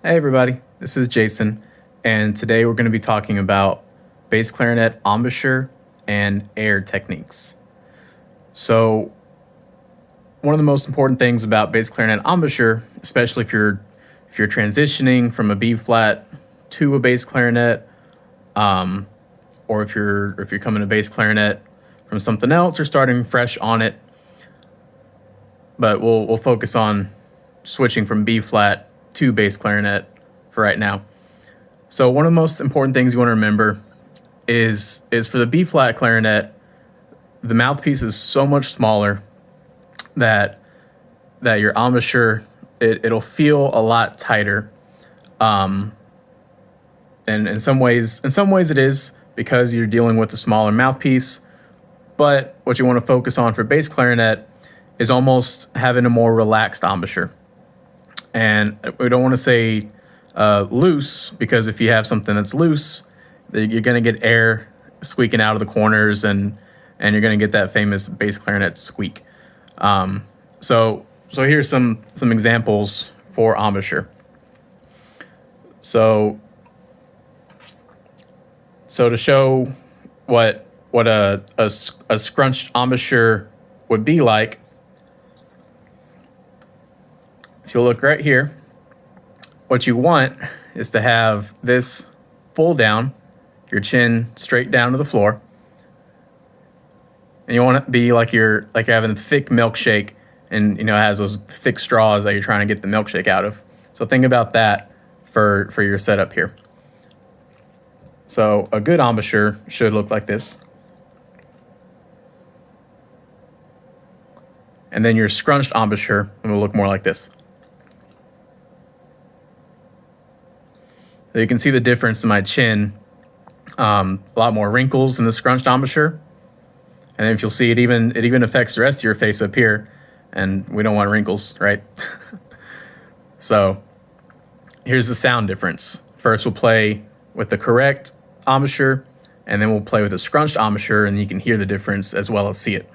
Hey everybody, this is Jason, and today we're going to be talking about bass clarinet embouchure and air techniques. So, one of the most important things about bass clarinet embouchure, especially if you're transitioning from a B flat to a bass clarinet, um, or if you're coming to bass clarinet from something else or starting fresh on it, but we'll focus on switching from B flat to bass clarinet for right now. So one of the most important things you want to remember is for the B flat clarinet, the mouthpiece is so much smaller that your embouchure it'll feel a lot tighter. Um, and in some ways it is because you're dealing with a smaller mouthpiece. But what you want to focus on for bass clarinet is almost having a more relaxed embouchure. And we don't want to say loose, because if you have something that's loose, you're going to get air squeaking out of the corners, and you're going to get that famous bass clarinet squeak. So here's some examples for embouchure. So to show what a scrunched embouchure would be like, if you look right here, what you want is to have this full down, your chin straight down to the floor. And you want it to be like you're having a thick milkshake, and it has those thick straws that you're trying to get the milkshake out of. So think about that for your setup here. So a good embouchure should look like this. And then your scrunched embouchure will look more like this. So you can see the difference in my chin. A lot more wrinkles in the scrunched embouchure. And then if you'll see, it even affects the rest of your face up here. And we don't want wrinkles, right? So here's the sound difference. First we'll play with the correct embouchure, and then we'll play with a scrunched embouchure, and you can hear the difference as well as see it.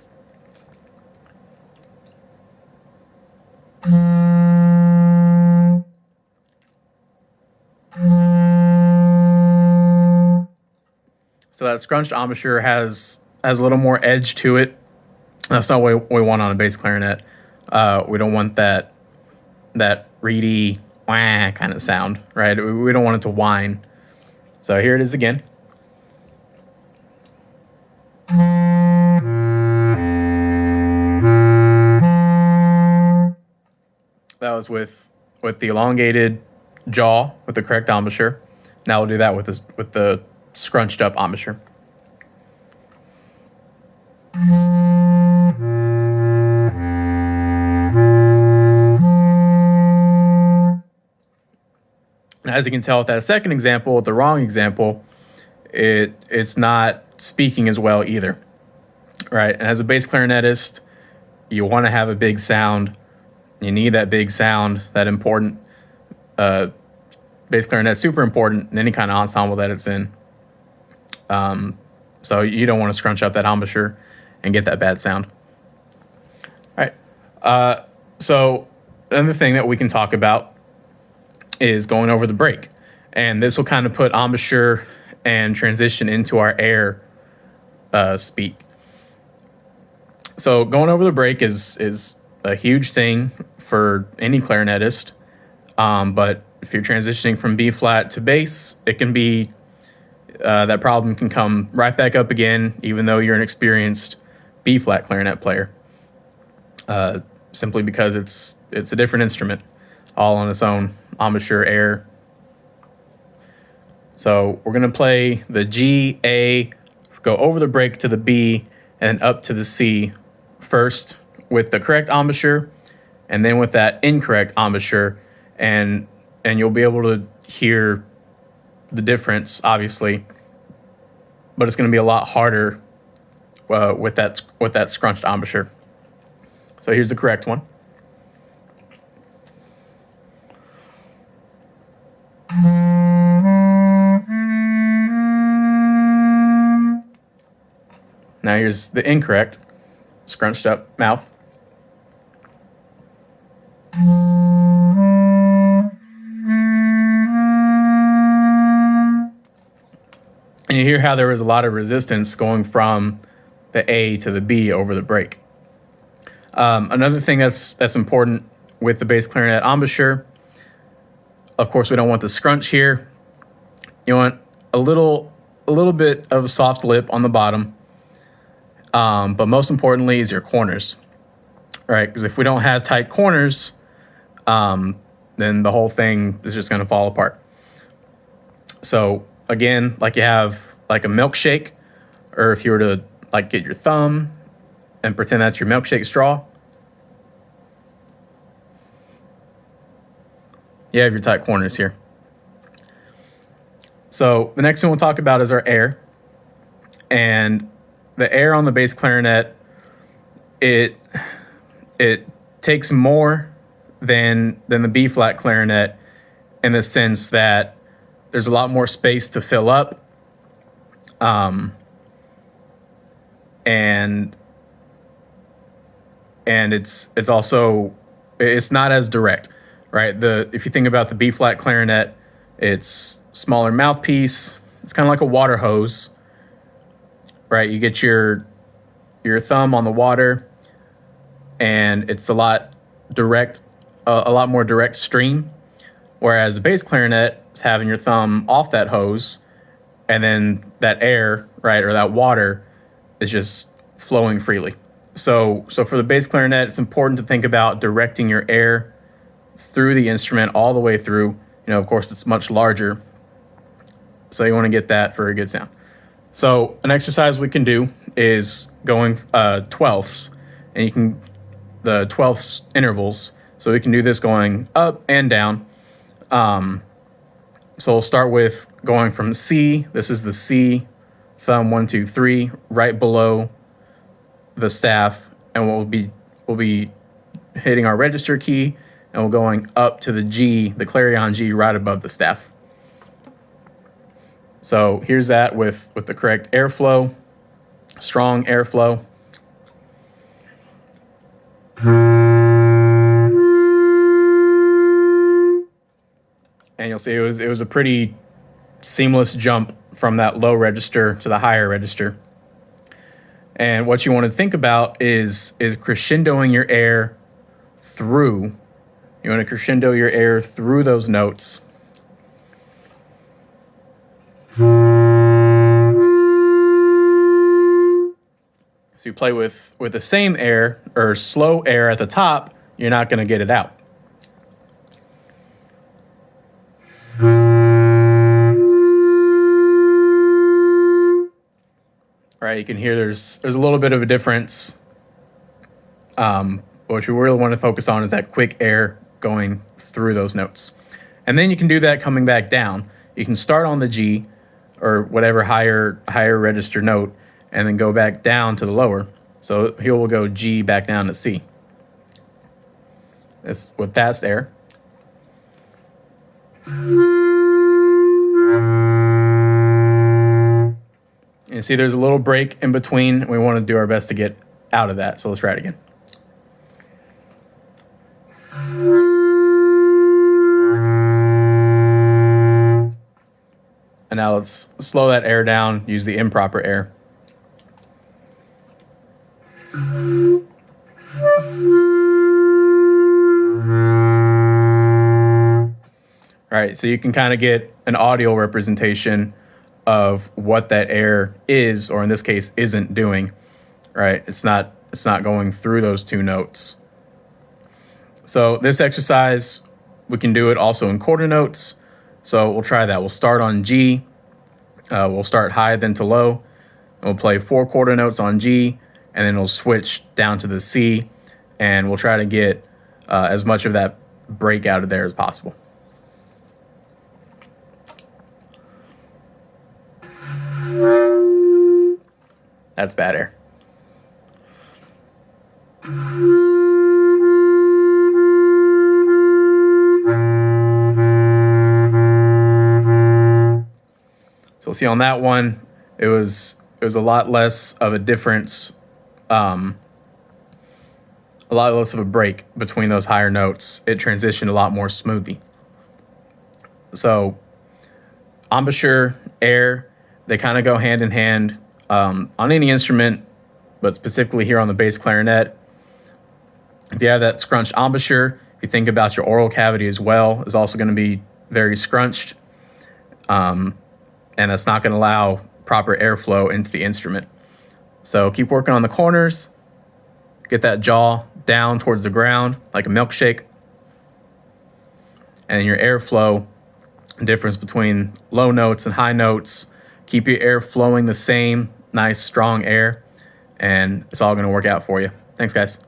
So that scrunched embouchure has a little more edge to it. That's not what we want on a bass clarinet. We don't want that reedy wah kind of sound, right? We don't want it to whine. So here it is again. That was with the elongated jaw with the correct embouchure. Now we'll do that with the scrunched up embouchure. Now, as you can tell with that second example, with the wrong example, it's not speaking as well either, right? And as a bass clarinetist, you want to have a big sound. You need that big sound, that important. Bass clarinet's super important in any kind of ensemble that it's in. So you don't want to scrunch up that embouchure and get that bad sound. All right. So another thing that we can talk about is going over the break. And this will kind of put embouchure and transition into our air speak. So going over the break is a huge thing for any clarinetist. But if you're transitioning from B flat to bass, it can be that problem can come right back up again, even though you're an experienced B flat clarinet player. Simply because it's a different instrument, all on its own, embouchure, air. So we're gonna play the G, A, go over the break to the B, and up to the C first with the correct embouchure, and then with that incorrect embouchure, and you'll be able to hear the difference, obviously, but it's going to be a lot harder with that scrunched embouchure. So here's the correct one. Now here's the incorrect scrunched up mouth. And you hear how there was a lot of resistance going from the A to the B over the break. Another thing that's important with the bass clarinet embouchure, of course, we don't want the scrunch here. You want a little bit of a soft lip on the bottom, but most importantly is your corners, right? Because if we don't have tight corners, then the whole thing is just going to fall apart. So again, like you have like a milkshake, or if you were to like get your thumb and pretend that's your milkshake straw, you have your tight corners here. So the next thing we'll talk about is our air. And the air on the bass clarinet, it takes more than the B flat clarinet, in the sense that there's a lot more space to fill up. And it's also, it's not as direct, right? If you think about the B flat clarinet, it's smaller mouthpiece. It's kind of like a water hose, right? You get your thumb on the water, and it's a lot more direct stream. Whereas the bass clarinet is having your thumb off that hose, and then that air, right, or that water is just flowing freely. So for the bass clarinet, it's important to think about directing your air through the instrument all the way through. You know, of course, it's much larger, so you want to get that for a good sound. So an exercise we can do is going 12ths, and you can the 12ths intervals. So we can do this going up and down. So we'll start with going from C. This is the C, thumb 1, 2, 3, right below the staff, and we'll be hitting our register key, and we're going up to the G, the clarion G, right above the staff. So here's that with the correct airflow, strong airflow. And you'll see it was a pretty seamless jump from that low register to the higher register. And what you want to think about is crescendoing your air through. You want to crescendo your air through those notes. So you play with the same air or slow air at the top, you're not going to get it out. Right, you can hear there's a little bit of a difference. What you really want to focus on is that quick air going through those notes. And then you can do that coming back down. You can start on the G or whatever higher register note, and then go back down to the lower. So here we'll go G back down to C. That's with fast air. You see there's a little break in between. We want to do our best to get out of that. So let's try it again. And now let's slow that air down, use the improper air. All right, so you can kind of get an audio representation of what that air is, or in this case, isn't doing. Right? It's not going through those two notes. So this exercise, we can do it also in quarter notes. So we'll try that. We'll start on G. We'll start high, then to low. And we'll play 4 quarter notes on G, and then we'll switch down to the C, and we'll try to get as much of that break out of there as possible. That's bad air. So we'll see on that one, it was a lot less of a difference, a lot less of a break between those higher notes. It transitioned a lot more smoothly. So embouchure, air, They kind of go hand in hand on any instrument, but specifically here on the bass clarinet. If you have that scrunched embouchure, if you think about your oral cavity as well, is also going to be very scrunched, and that's not going to allow proper airflow into the instrument. So keep working on the corners, get that jaw down towards the ground like a milkshake, and your airflow, difference between low notes and high notes, keep your air flowing the same, nice strong air, and it's all going to work out for you. Thanks, guys.